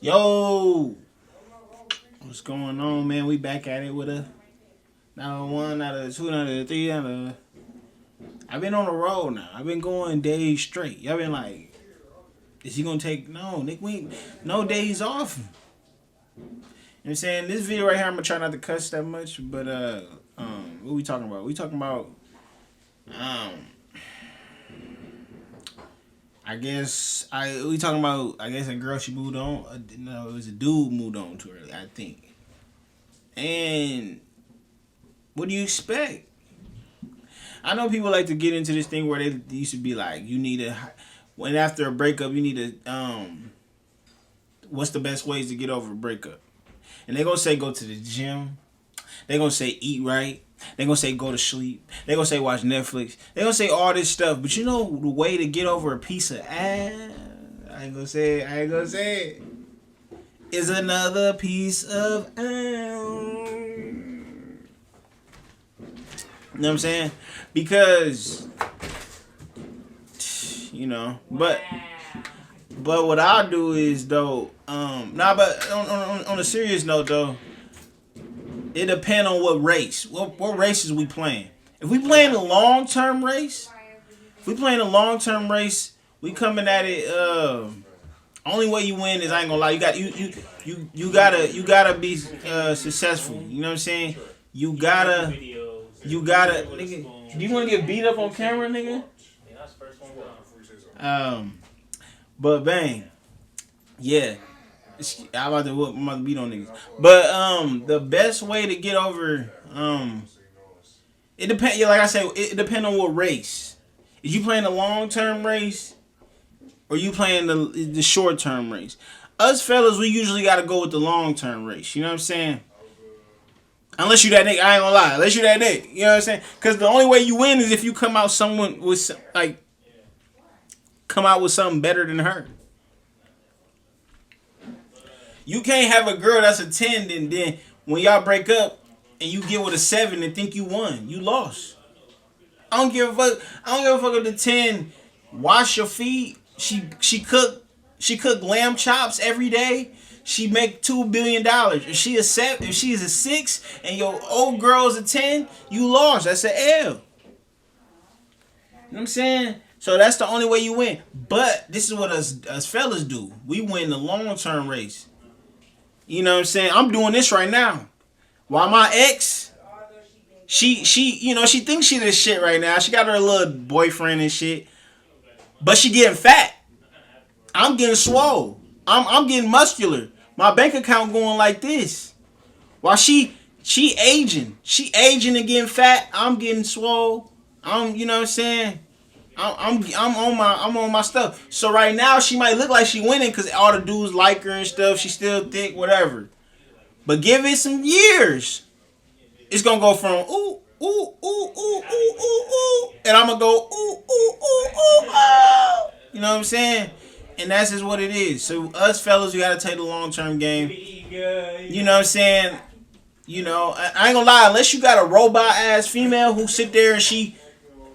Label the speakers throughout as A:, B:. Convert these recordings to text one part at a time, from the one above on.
A: Yo, what's going on, man? We back at it with a not a one, not a two, not a three, not a. I've been on the road now. I've been going days straight. Y'all been like, is he gonna take? No, Nick, we ain't, no days off. You know what I'm saying? This video right here, I'm gonna try not to cuss that much, but what we talking about? We talking about um, we talking about a girl she moved on. No, it was a dude moved on too early, I think. And what do you expect? I know people like to get into this thing where they used to be like, you need a, when after a breakup, you need to, what's the best ways to get over a breakup? And they gonna say go to the gym. They gonna say eat right. They gonna say go to sleep. They gonna say watch Netflix. They gonna say all this stuff. But you know the way to get over a piece of ass? I ain't gonna say it. I ain't gonna say it. Is another piece of ass. You know what I'm saying? Because but what I'll do is though, but on a serious note though, it depends on what race. What races we playing. If we playing a long term race, we coming at it. Only way you win is I ain't gonna lie. You gotta be successful. You know what I'm saying? You gotta. Nigga, do you want to get beat up on camera, nigga? But bang, yeah. I'm about to beat on niggas. But the best way to get over it depends. Yeah, like I said, it depends on what race. Is you playing the long term race, or you playing the short term race? Us fellas, we usually got to go with the long term race. You know what I'm saying? Unless you that nigga, I ain't gonna lie. Unless you that nigga, you know what I'm saying? Because the only way you win is if you come out come out with something better than her. You can't have a girl that's a 10 and then when y'all break up and you get with a 7 and think you won. You lost. I don't give a fuck. I don't give a fuck if the 10 wash your feet. She cook lamb chops every day. She make $2 billion. If she is a 6 and your old girl's a 10, you lost. That's an L. You know what I'm saying? So that's the only way you win. But this is what us fellas do. We win the long term race. You know what I'm saying? I'm doing this right now. While my ex, she thinks she this shit right now. She got her little boyfriend and shit. But she getting fat. I'm getting swole. I'm getting muscular. My bank account going like this. While she aging. She aging and getting fat. I'm getting swole. You know what I'm saying? I'm on my stuff. So right now she might look like she winning because all the dudes like her and stuff. She's still thick, whatever. But give it some years. It's gonna go from ooh, ooh, ooh, ooh, ooh, ooh, ooh, and I'm gonna go ooh, ooh, ooh, ooh, ooh. You know what I'm saying? And that's just what it is. So us fellas, we gotta take the long term game. You know what I'm saying? You know, I ain't gonna lie, unless you got a robot ass female who sit there and she,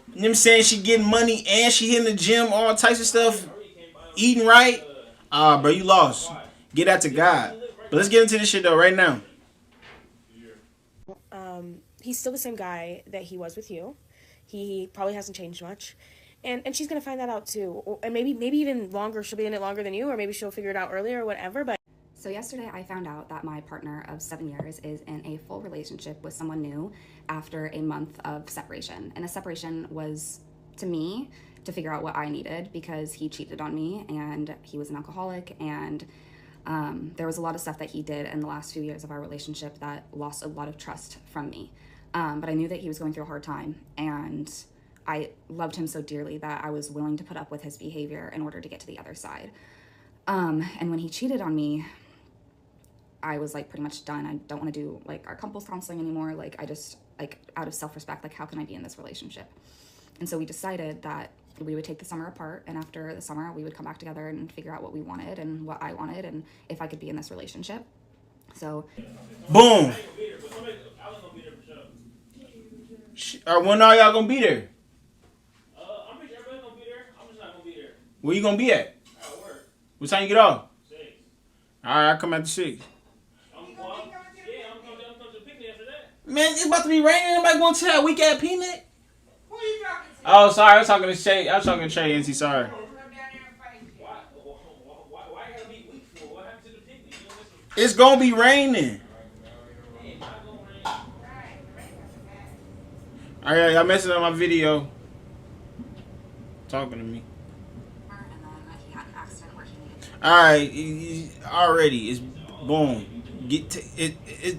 A: you know what I'm saying, she getting money and she hitting the gym, all types of stuff, eating right. Bro, you lost. Get that to God. But let's get into this shit though right now.
B: He's still the same guy that he was with you. He probably hasn't changed much. And she's gonna find that out too. And maybe even longer, she'll be in it longer than you, or maybe she'll figure it out earlier or whatever, but
C: so yesterday I found out that my partner of 7 years is in a full relationship with someone new after a month of separation. And a separation was, to me, to figure out what I needed because he cheated on me and he was an alcoholic and there was a lot of stuff that he did in the last few years of our relationship that lost a lot of trust from me. But I knew that he was going through a hard time and I loved him so dearly that I was willing to put up with his behavior in order to get to the other side. And when he cheated on me, I was like pretty much done. I don't want to do like our couples counseling anymore. Like I just like out of self-respect, like how can I be in this relationship? And so we decided that we would take the summer apart, and after the summer we would come back together and figure out what we wanted and what I wanted and if I could be in this relationship. So
A: boom. When are y'all gonna be there? I'm pretty sure everybody's gonna be there. I'm just not gonna be there. Where you gonna be at? At work. What time you get off? 6. All right, I'll come after 6.
D: I'm coming to the picnic after that.
A: Man, it's about to be raining. Anybody going to that weak ass peanut?
E: Who you talking to?
A: Oh, sorry. I was talking to Shay. I was talking to Trey, NC. Sorry.
E: Come down there and fight.
D: Why I gotta be weak for? What happened to the picnic? You don't listen.
A: It's going to be raining.
D: Hey, not gonna rain.
A: All right, y'all messing up my video. Talking to me.
C: And then he had an accident where he needed to.
A: All right, already it's boom. Get to it.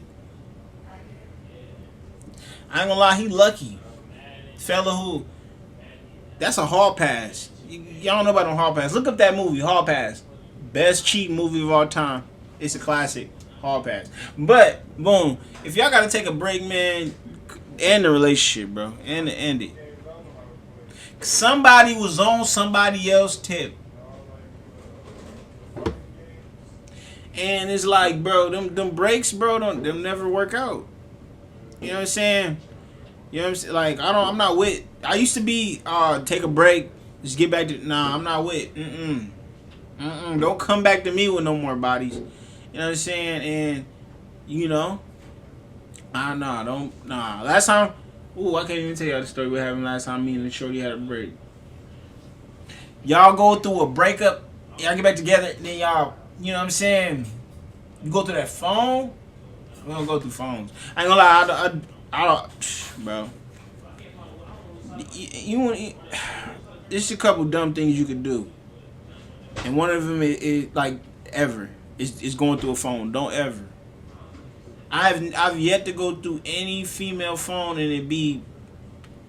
A: I ain't gonna lie, he lucky. Fella who, that's a hall pass. Y'all don't know about no hall pass. Look up that movie, Hall Pass. Best cheat movie of all time. It's a classic, Hall Pass. But boom, if y'all gotta take a break, man, end the relationship, bro. End it. Somebody was on somebody else's tip. And it's like, bro, them breaks, bro, them never work out. You know what I'm saying? You know what I'm saying? Like, I'm not with. I used to be, take a break, just get back to. Nah, I'm not with. Don't come back to me with no more bodies. You know what I'm saying? And you know, nah. Last time, I can't even tell y'all the story we happened last time. Me and the shorty had a break. Y'all go through a breakup, y'all get back together, and then y'all. You know what I'm saying? You go through that phone. We don't go through phones. I ain't gonna lie. I don't, bro. You want? There's a couple dumb things you could do, and one of them is like ever is going through a phone. Don't ever. I've yet to go through any female phone and it be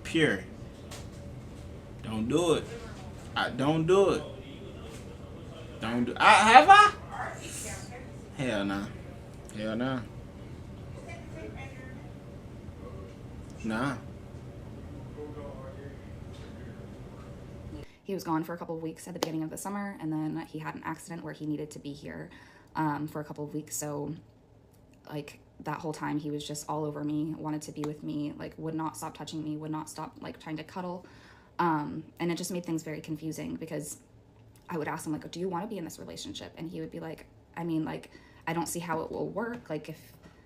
A: pure. Don't do it. Don't do it. Don't do. Have I? Hell nah. Hell nah. Nah.
C: He was gone for a couple of weeks at the beginning of the summer, and then he had an accident where he needed to be here for a couple of weeks. So, like, that whole time he was just all over me, wanted to be with me, like, would not stop touching me, would not stop, like, trying to cuddle. And it just made things very confusing because I would ask him, like, do you want to be in this relationship? And he would be like, I mean, like, I don't see how it will work. Like, if,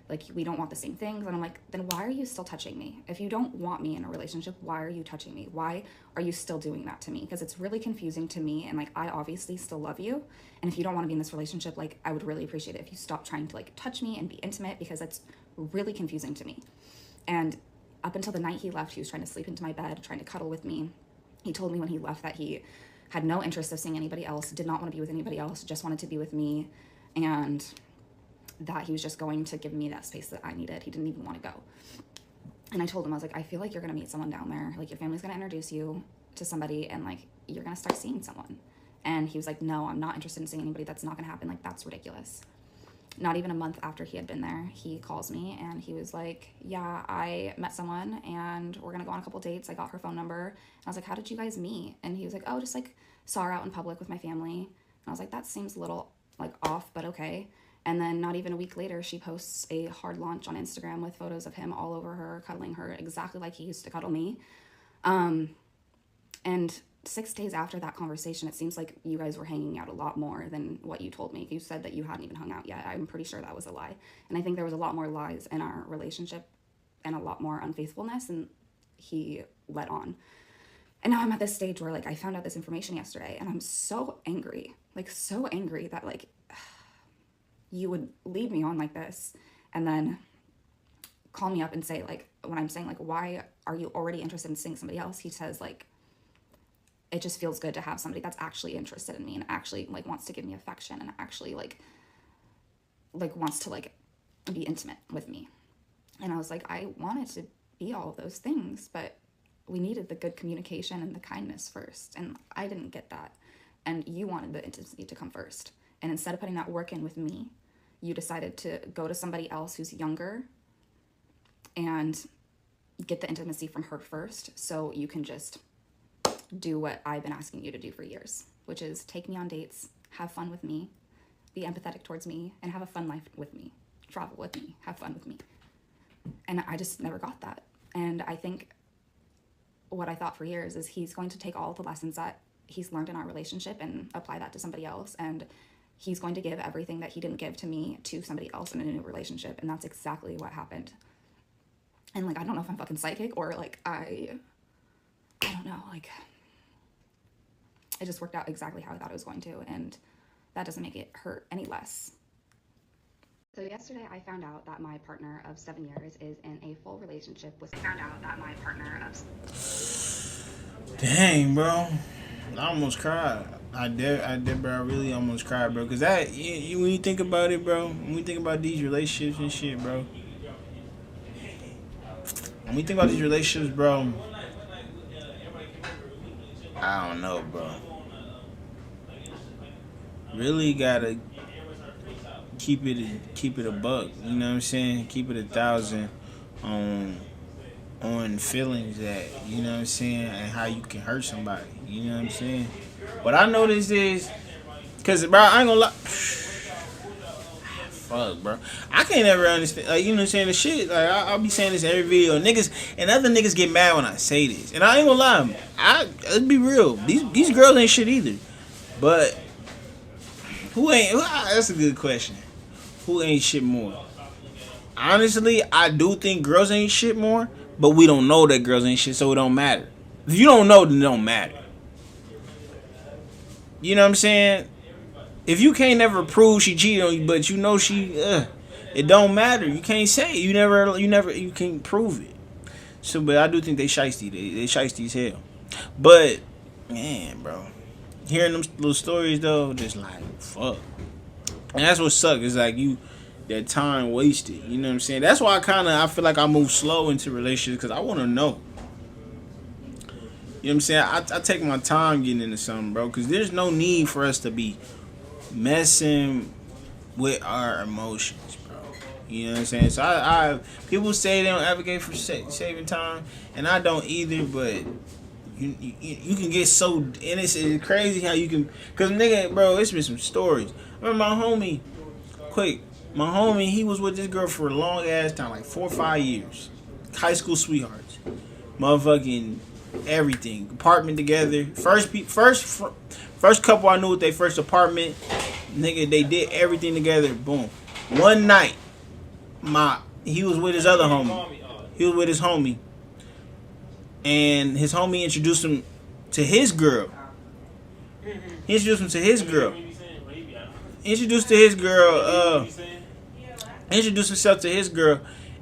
C: like, we don't want the same things. And I'm like, then why are you still touching me? If you don't want me in a relationship, why are you touching me? Why are you still doing that to me? Because it's really confusing to me. And, like, I obviously still love you. And if you don't want to be in this relationship, like, I would really appreciate it if you stop trying to, like, touch me and be intimate, because that's really confusing to me. And up until the night he left, he was trying to sleep into my bed, trying to cuddle with me. He told me when he left that he had no interest of seeing anybody else, did not want to be with anybody else, just wanted to be with me, and that he was just going to give me that space that I needed. He didn't even want to go. And I told him, I was like, I feel like you're going to meet someone down there. Like, your family's going to introduce you to somebody, and, like, you're going to start seeing someone. And he was like, no, I'm not interested in seeing anybody. That's not going to happen. Like, that's ridiculous. Not even a month after he had been there, he calls me and he was like, yeah, I met someone and we're gonna go on a couple dates. I got her phone number. And I was like, how did you guys meet? And he was like, oh, just like saw her out in public with my family. And I was like, that seems a little like off, but okay. And then not even a week later, she posts a hard launch on Instagram with photos of him all over her, cuddling her exactly like he used to cuddle me. And 6 days after that conversation, it seems like you guys were hanging out a lot more than what you told me. You said that you hadn't even hung out yet. I'm pretty sure that was a lie. And I think there was a lot more lies in our relationship and a lot more unfaithfulness, and he let on. And now I'm at this stage where, like, I found out this information yesterday, and I'm so angry. Like, so angry that, like, you would lead me on like this and then call me up and say, like, when I'm saying, like, why are you already interested in seeing somebody else? He says, like, it just feels good to have somebody that's actually interested in me and actually, like, wants to give me affection and actually, like wants to, like, be intimate with me. And I was like, I wanted to be all of those things, but we needed the good communication and the kindness first. And I didn't get that. And you wanted the intimacy to come first. And instead of putting that work in with me, you decided to go to somebody else who's younger and get the intimacy from her first, so you can just do what I've been asking you to do for years, which is take me on dates, have fun with me, be empathetic towards me, and have a fun life with me. Travel with me, have fun with me. And I just never got that. And I think what I thought for years is he's going to take all of the lessons that he's learned in our relationship and apply that to somebody else. And he's going to give everything that he didn't give to me to somebody else in a new relationship. And that's exactly what happened. And like, I don't know if I'm fucking psychic or like, I don't know, like, it just worked out exactly how I thought it was going to. And that doesn't make it hurt any less. So yesterday I found out that my partner of 7 years is in a full relationship with.
A: Dang, bro. I almost cried. I did, bro. I really almost cried, bro. Cause that, when you think about it, bro. When we think about these relationships and shit, bro. When we think about these relationships, bro. I don't know, bro. Really gotta keep it a buck. You know what I'm saying? Keep it 1,000 on feelings that, you know what I'm saying, and how you can hurt somebody. You know what I'm saying? What I noticed is, cause bro, I ain't gonna lie. Fuck, bro. I can't ever understand. Like, you know what I'm saying? The shit. Like, I'll be saying this in every video. Niggas and other niggas get mad when I say this, and I ain't gonna lie. Let's be real. These girls ain't shit either. But who ain't? That's a good question. Who ain't shit more? Honestly, I do think girls ain't shit more, but we don't know that girls ain't shit, so it don't matter. If you don't know, then it don't matter. You know what I'm saying? If you can't never prove she cheated on you, but you know she, it don't matter. You can't say it. You can't prove it. So, but I do think they shiesty. They shiesty as hell. But, man, bro, hearing them little stories though, just like, fuck. And that's what sucks. It's like that time wasted. You know what I'm saying? That's why I feel like I move slow into relationships, because I want to know. You know what I'm saying? I take my time getting into something, bro, because there's no need for us to be messing with our emotions, bro. You know what I'm saying? So I people say they don't advocate for saving time, and I don't either, but you can get so, and it's crazy how you can, because nigga, bro, it's been some stories. I remember my homie, he was with this girl for a long ass time, like 4 or 5 years. High school sweethearts. Motherfucking everything. Apartment together. First couple I knew with their first apartment. Nigga, they did everything together. Boom. One night, he was with his other homie. He was with his homie. And his homie introduced him to his girl. He introduced him to his girl. Introduced himself to his girl,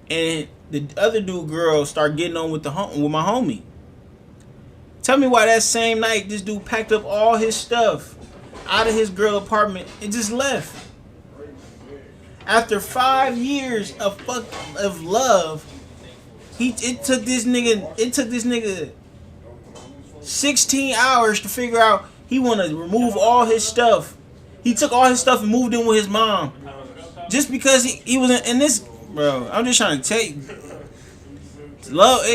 A: and the other dude girl started getting on with my homie. Tell me why that same night this dude packed up all his stuff out of his girl apartment and just left. After 5 years of love, it took this nigga 16 hours to figure out he want to remove all his stuff. He took all his stuff and moved in with his mom. Just because he was in this, bro. I'm just trying to tell you. Love,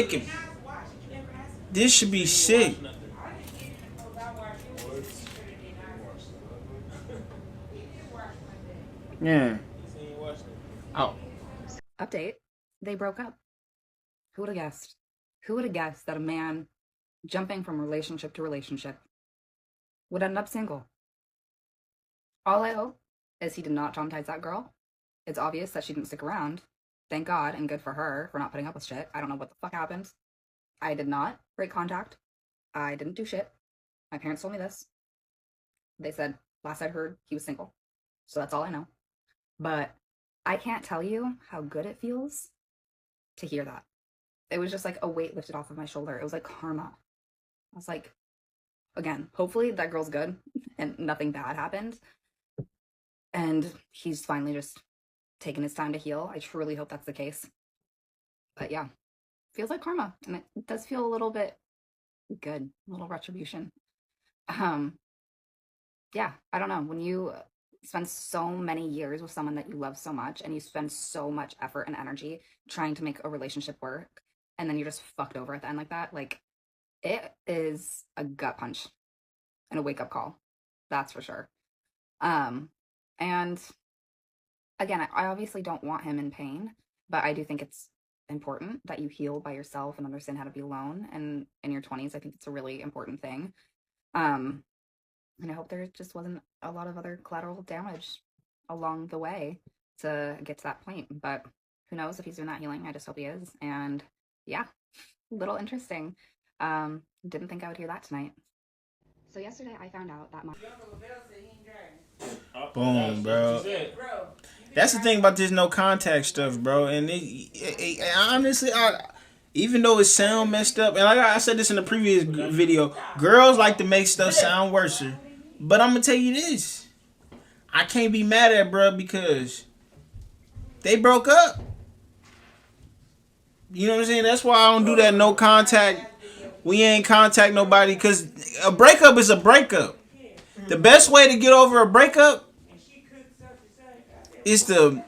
A: this should be sick. Yeah. Oh.
C: Update. They broke up. Who would have guessed? Who would have guessed that a man jumping from relationship to relationship would end up single? All I hope is he did not traumatize that girl. It's obvious that she didn't stick around. Thank God, and good for her for not putting up with shit. I don't know what the fuck happened. I did not break contact. I didn't do shit. My parents told me this. They said, last I'd heard, he was single. So that's all I know. But I can't tell you how good it feels to hear that. It was just like a weight lifted off of my shoulder. It was like karma. I was like, again, hopefully that girl's good and nothing bad happened. And he's finally just taken his time to heal. I truly hope that's the case. But yeah, feels like karma. And it does feel a little bit good, a little retribution. Yeah, I don't know. When you spend so many years with someone that you love so much and you spend so much effort and energy trying to make a relationship work, and then you're just fucked over at the end like that, like, it is a gut punch and a wake-up call. That's for sure. And again, I obviously don't want him in pain, but I do think it's important that you heal by yourself and understand how to be alone. And in your 20s, I think it's a really important thing. And I hope there just wasn't a lot of other collateral damage along the way to get to that point. But who knows if he's doing that healing? I just hope he is. And yeah, a little interesting. Didn't think I would hear that tonight. So yesterday I found out that my
A: Boom, bro.
E: Bro,
A: That's the thing about this no contact stuff, bro. And honestly, even though it sound messed up, and like I said this in the previous video, girls like to make stuff sound worse. But I'm gonna tell you this: I can't be mad at bro because they broke up. You know what I'm saying? That's why I don't do that no contact. We ain't contact nobody because a breakup is a breakup. The best way to get over a breakup is to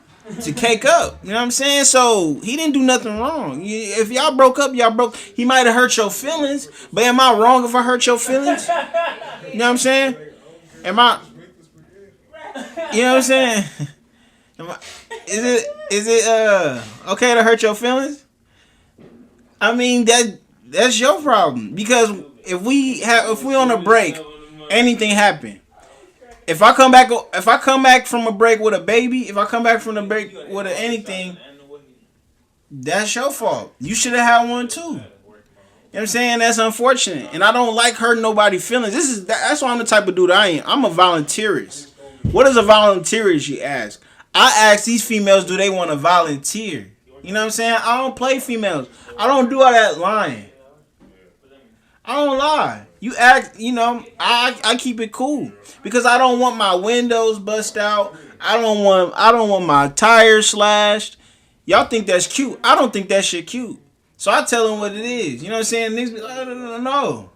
A: cake up. You know what I'm saying? So he didn't do nothing wrong. If y'all broke up, y'all broke. He might have hurt your feelings, but am I wrong if I hurt your feelings? You know what I'm saying? Am I? You know what I'm saying? Is it okay to hurt your feelings? I mean that's your problem because if we on a break, anything happen. If I come back from a break with a baby, if I come back from the break with anything, that's your fault. You should have had one too. You know what I'm saying? That's unfortunate. And I don't like hurting nobody's feelings. That's why I'm the type of dude I am. I'm a volunteerist. What is a volunteerist, you ask? I ask these females, do they want to volunteer? You know what I'm saying? I don't play females. I don't do all that lying. I don't lie. You act, I keep it cool because I don't want my windows bust out. I don't want my tires slashed. Y'all think that's cute. I don't think that shit cute. So I tell them what it is. You know what I'm saying? Niggas be like, no.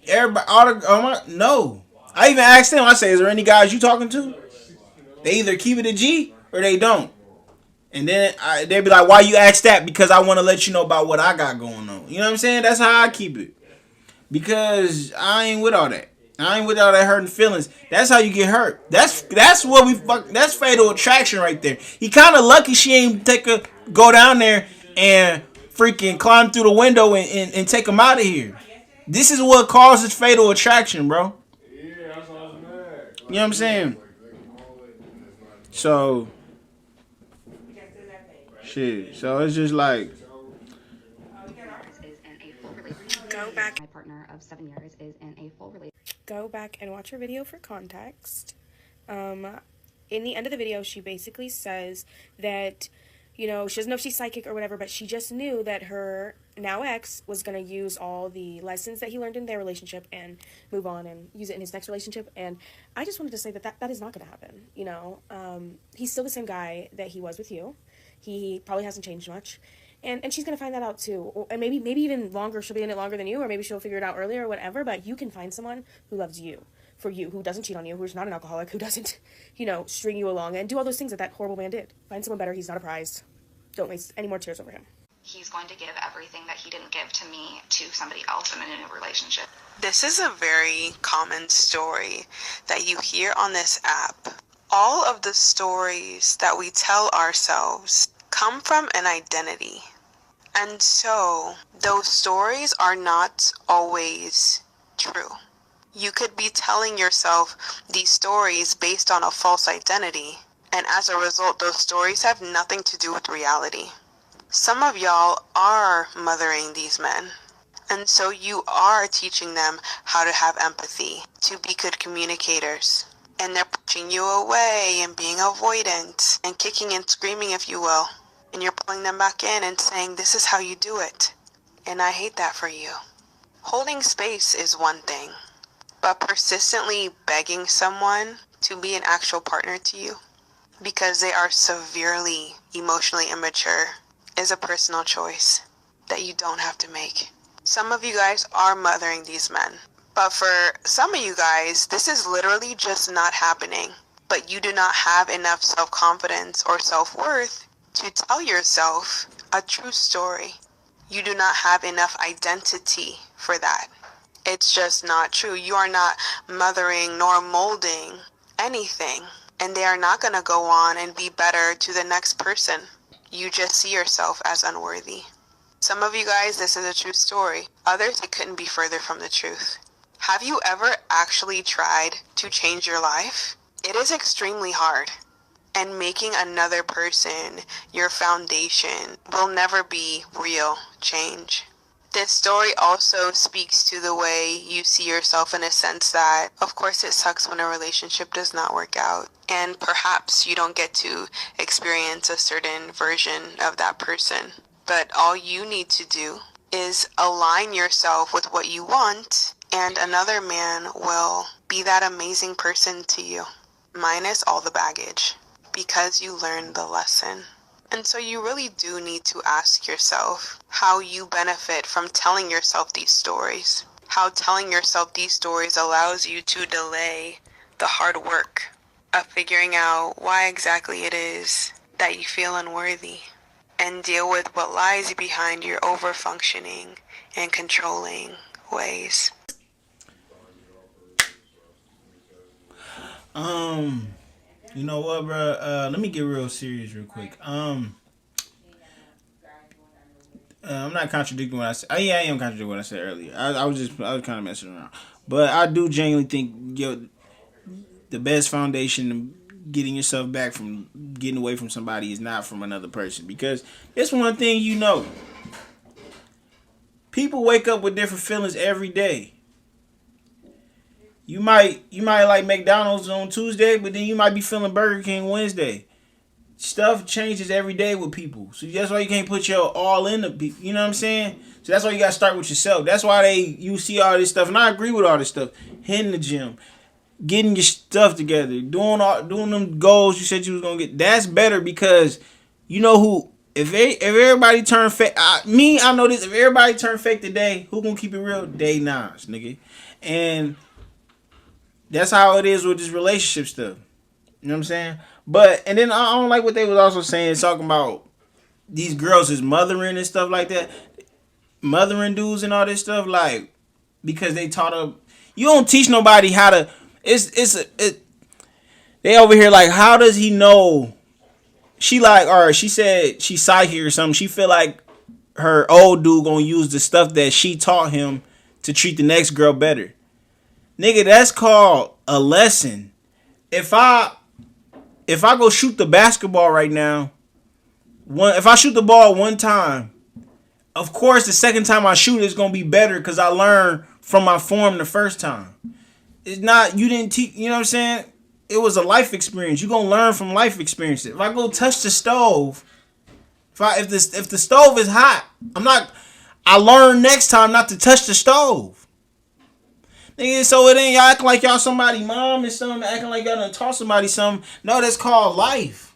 A: Everybody, no. I even asked them. I say, is there any guys you talking to? They either keep it a G or they don't. And then they be like, why you ask that? Because I want to let you know about what I got going on. You know what I'm saying? That's how I keep it. Because I ain't with all that. I ain't with all that hurting feelings. That's how you get hurt. That's fatal attraction right there. He kind of lucky she ain't go down there and freaking climb through the window and take him out of here. This is what causes fatal attraction, bro. You know what I'm saying? So, shit. So it's just like.
B: Go back.
C: My partner of 7 years is in a full relationship.
B: Go back and watch her video for context. In the end of the video, she basically says that, she doesn't know if she's psychic or whatever, but she just knew that her now ex was going to use all the lessons that he learned in their relationship and move on and use it in his next relationship. And I just wanted to say that is not going to happen. He's still the same guy that he was with you. He probably hasn't changed much. And she's going to find that out too. And maybe even longer. She'll be in it longer than you, or maybe she'll figure it out earlier or whatever. But you can find someone who loves you for you, who doesn't cheat on you, who's not an alcoholic, who doesn't, string you along and do all those things that horrible man did. Find someone better. He's not a prize. Don't waste any more tears over him.
C: He's going to give everything that he didn't give to me to somebody else in a new relationship.
F: This is a very common story that you hear on this app. All of the stories that we tell ourselves come from an identity. And so, those stories are not always true. You could be telling yourself these stories based on a false identity, and as a result, those stories have nothing to do with reality. Some of y'all are mothering these men, and so you are teaching them how to have empathy, to be good communicators. And they're pushing you away and being avoidant and kicking and screaming, if you will. And you're pulling them back in and saying, this is how you do it. And I hate that for you. Holding space is one thing, but persistently begging someone to be an actual partner to you because they are severely emotionally immature is a personal choice that you don't have to make. Some of you guys are mothering these men, but for some of you guys, this is literally just not happening. But you do not have enough self-confidence or self-worth to tell yourself a true story. You do not have enough identity for that. It's just not true. You are not mothering nor molding anything, and they are not going to go on and be better to the next person. You just see yourself as unworthy. Some of you guys, this is a true story. Others, it couldn't be further from the truth. Have you ever actually tried to change your life? It is extremely hard. And making another person your foundation will never be real change. This story also speaks to the way you see yourself in a sense that, of course, it sucks when a relationship does not work out. And perhaps you don't get to experience a certain version of that person. But all you need to do is align yourself with what you want, and another man will be that amazing person to you, minus all the baggage, because you learned the lesson. And so you really do need to ask yourself how you benefit from telling yourself these stories. How telling yourself these stories allows you to delay the hard work of figuring out why exactly it is that you feel unworthy, and deal with what lies behind your over-functioning and controlling ways.
A: You know what, bro? Let me get real serious real quick. I'm not contradicting what I said. Yeah, I am contradicting what I said earlier. I was kind of messing around, but I do genuinely think the best foundation of getting yourself back from getting away from somebody is not from another person, because it's one thing you know. People wake up with different feelings every day. You might like McDonald's on Tuesday, but then you might be feeling Burger King Wednesday. Stuff changes every day with people. So that's why you can't put your all in the people. You know what I'm saying? So that's why you got to start with yourself. That's why you see all this stuff. And I agree with all this stuff. Hitting the gym. Getting your stuff together. Doing them goals you said you was going to get. That's better, because you know who. If everybody turn fake. I know this. If everybody turn fake today, who going to keep it real? Day Nas, nigga. And that's how it is with this relationship stuff. You know what I'm saying? And then I don't like what they was also saying, talking about these girls is mothering and stuff like that. Mothering dudes and all this stuff, like, because they taught them. You don't teach nobody how to. They over here like, how does he know? She like, or she said she's psychic or something. She feel like her old dude gonna use the stuff that she taught him to treat the next girl better. Nigga, that's called a lesson. If I go shoot the basketball right now, if I shoot the ball one time, of course the second time I shoot it's gonna be better because I learned from my form the first time. It's not, you didn't teach, you know what I'm saying? It was a life experience. You gonna learn from life experiences. If I go touch the stove, if the stove is hot, I learn next time not to touch the stove. Nigga, so it ain't y'all acting like y'all somebody mom and something, acting like y'all done taught somebody something. No, that's called life.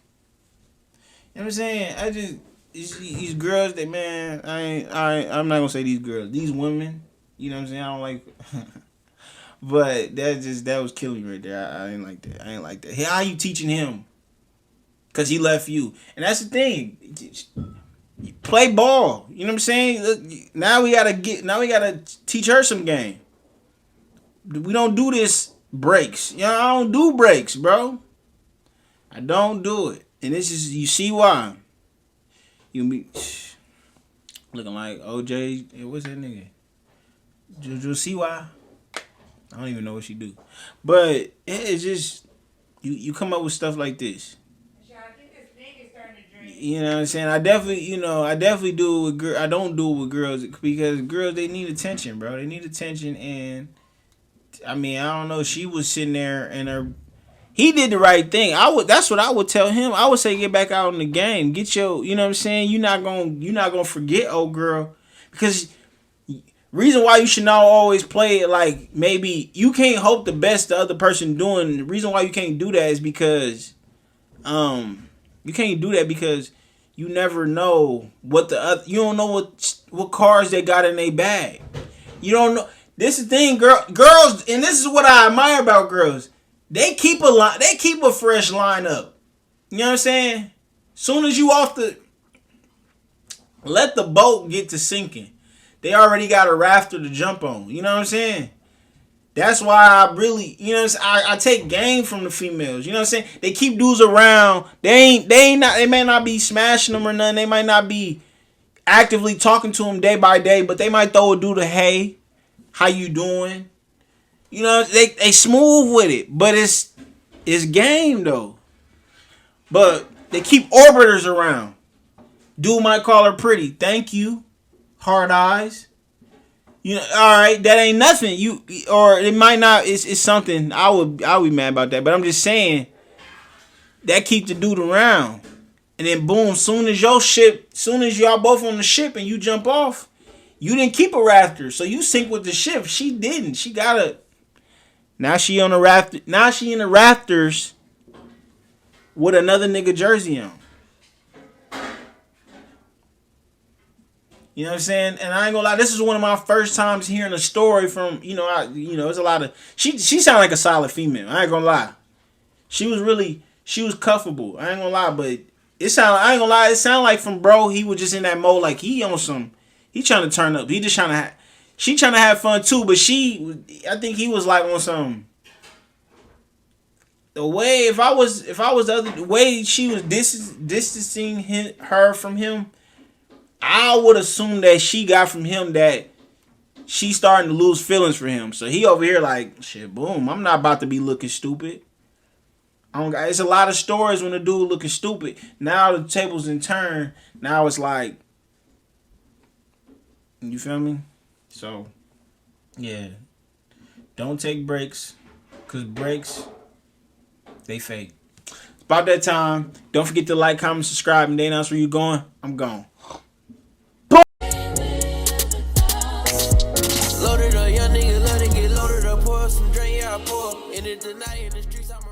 A: You know what I'm saying? These girls, that, man, I'm not gonna say these girls, these women. You know what I'm saying? I don't like, but that was killing me right there. I ain't like that. I ain't like that. How you teaching him? Cause he left you, and that's the thing. Play ball. You know what I'm saying? Look, now we gotta teach her some game. We don't do this breaks. You know, I don't do breaks, bro. I don't do it. And this is, you see why. You be looking like OJ. What's that nigga? You see why? I don't even know what she do. But it's just, you come up with stuff like this. You know what I'm saying? I definitely do it with girls. I don't do it with girls, because girls, they need attention, bro. They need attention. And I mean, I don't know. She was sitting there and he did the right thing. That's what I would tell him. I would say, get back out in the game. Get your, you know what I'm saying? You're not gonna forget old girl, because reason why you should not always play it like, maybe you can't hope the best the other person doing. The reason why you can't do that is because you can't do that because you never know what you don't know what cards they got in their bag. You don't know. This is the thing, girls, and this is what I admire about girls. They keep a fresh lineup. You know what I'm saying? Soon as you let the boat get to sinking, they already got a rafter to jump on. You know what I'm saying? That's why I really, you know, I take game from the females. You know what I'm saying? They keep dudes around. They may not be smashing them or nothing. They might not be actively talking to them day by day, but they might throw a dude a hey, how you doing? You know, they smooth with it, but it's game though. But they keep orbiters around. Dude might call her pretty. Thank you. Hard eyes. You know, all right, that ain't nothing. You or it might not. It's something. I'll be mad about that. But I'm just saying that keep the dude around, and then boom, soon as y'all both on the ship and you jump off, you didn't keep a Raptor, so you sync with the ship. She didn't. She got a. Now she on the Raptor. Now she in the Raptors with another nigga jersey on. You know what I'm saying? And I ain't gonna lie, this is one of my first times hearing a story from, there's a lot of she sounded like a solid female. I ain't gonna lie. She was cuffable. I ain't gonna lie, but it sounded like from bro, he was just in that mode like he on some, he trying to turn up. He just she trying to have fun too, but I think he was like on some, the way, if I was the way she was distancing her from him, I would assume that she got from him that she's starting to lose feelings for him. So he over here like, shit, boom, I'm not about to be looking stupid. It's a lot of stories when a dude looking stupid. Now the tables in turn. Now it's like, you feel me? So, yeah. Don't take breaks. Because breaks, they fake. It's about that time. Don't forget to like, comment, subscribe, and then that's where you going. I'm gone.
G: Loaded up, young nigga, let it get loaded up, pour some drink, yeah, I pour. In it tonight, in the streets, I'm